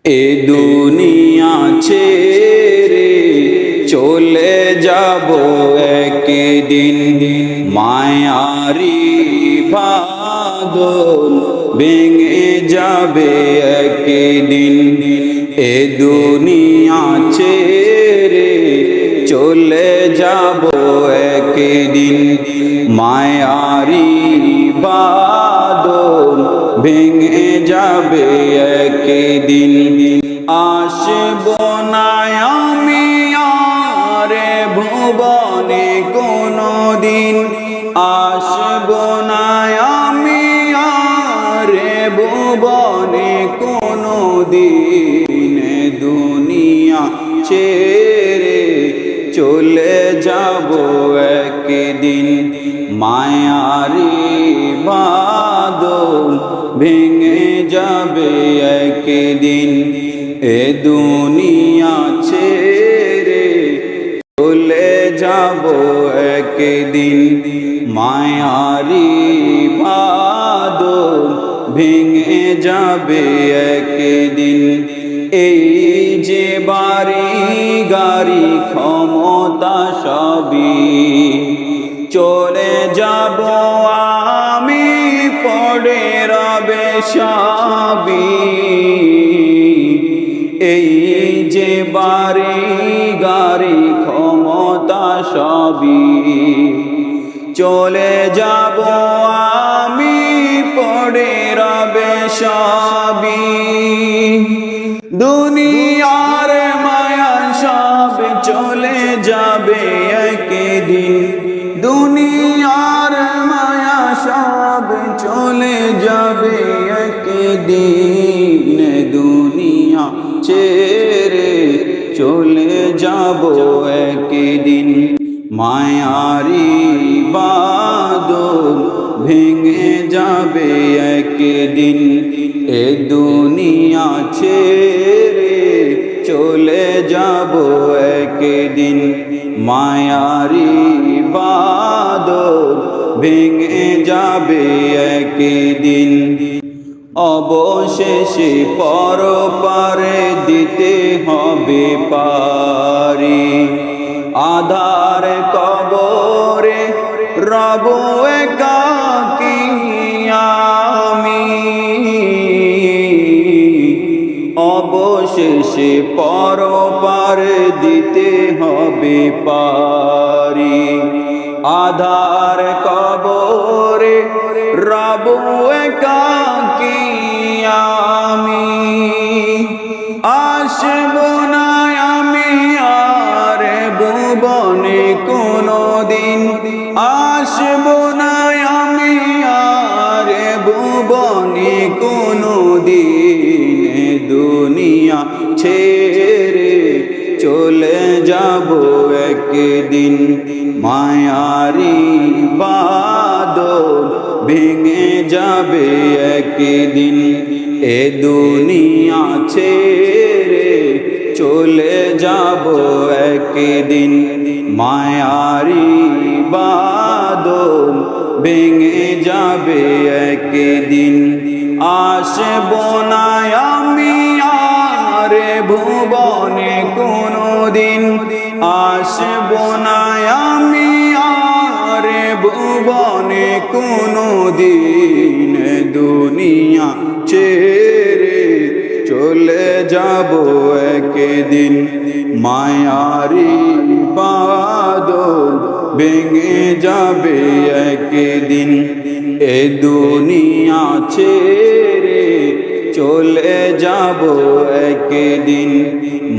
এ দুনিয়া ছেড়ে চলে যাব একদিন, মায়ারি বাঁধন ভেঙে যাবে একদিন। এ দুনিয়া ছেড়ে চলে যাব একদিন, মায়ারি বাঁধন ভেঙে যাবে একদিন। আসব না আমি আর ভুবনে কোনদিন, আসব না আমি আর ভুবনে কোনদিন। দুনিয়া ছেড়ে চলে যাব একদিন, মায়ারি বাঁধন ভেঙে যাবে একদিন। এ দুনিয়া ছেড়ে চলে যাব একদিন, মায়ারি বাঁধন ভেঙে যাবে একদিন। এই যে বাড়ি গাড়ি ক্ষমতা সবই চলে যাব আমি, পড়ে রবে সবই। এই যে বাড়ি গাড়ি ক্ষমতা সবই চলে যাব আমি, পড়ে রবে সবই। দুনিয়ার মায়া সব চলে যাবে একদিন, দুনিয়ার মায়া সব চলে যাবে একদিন। দুনিয়া ছেড়ে চলে যাব একদিন, মায়ারি বাঁধন ভেঙে যাবে একদিন। এ দুনিয়া ছেড়ে চলে যাব একদিন, মায়ারি বাঁধন ভেঙে যাবে একদিন। অবশেষে পরপারে দিতে হবে পারি, আধার কবরে রব একাকী আমি। অবশেষে পরপারে দিতে হবে পারি, আধার কবরে রব একাকী আমি। আসব না আমি আর ভুবনে কোনদিন, আসব না আমি আর ভুবনে কোনদিন। দুনিয়া ছেড়ে চলে যাব একদিন, মায়ারি বাঁধন ভেঙে যাবে একদিন। এ দুনিয়া ছেড়ে চলে যাব একদিন, মায়ারি বাঁধন ভেঙে যাবে একদিন। আসব না আমি আর ভুবনে কোনদিন, আসব না আমি আর ভুবনে কোনদিন। দুনিয়া ছেড়ে চলে যাব একদিন, মায়ারি বাঁধন ভেঙে যাবে একদিন। এ দুনিয়া ছেড়ে চলে যাব একদিন,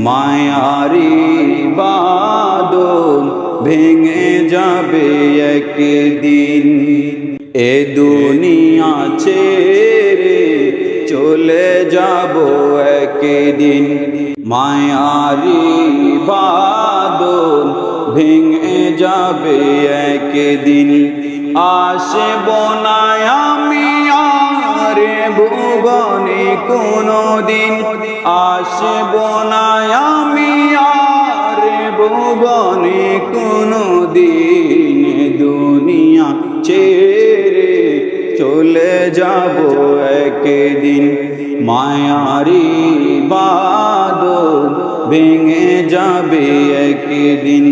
মায়ারি বাঁধন ভেঙে যাবে একদিন। এ দুনিয়া ছেড়ে চলে যাব একদিন, মায়ারি বাঁধন ভেঙে যাবে একদিন। আসব না আমি আর ভুবনে কোনদিন, আসব না আমি আর ভুবনে কোনদিন। দুনিয়া ছেড়ে চলে যাব একদিন, মায়ারি বাদল ভেঙে যাবে একদিন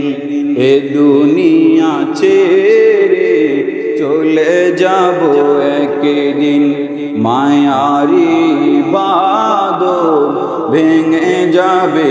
এ দুনিয়া ছেড়ে চলে যাব একদিন মায়ারি বাদল ভেঙে যাবে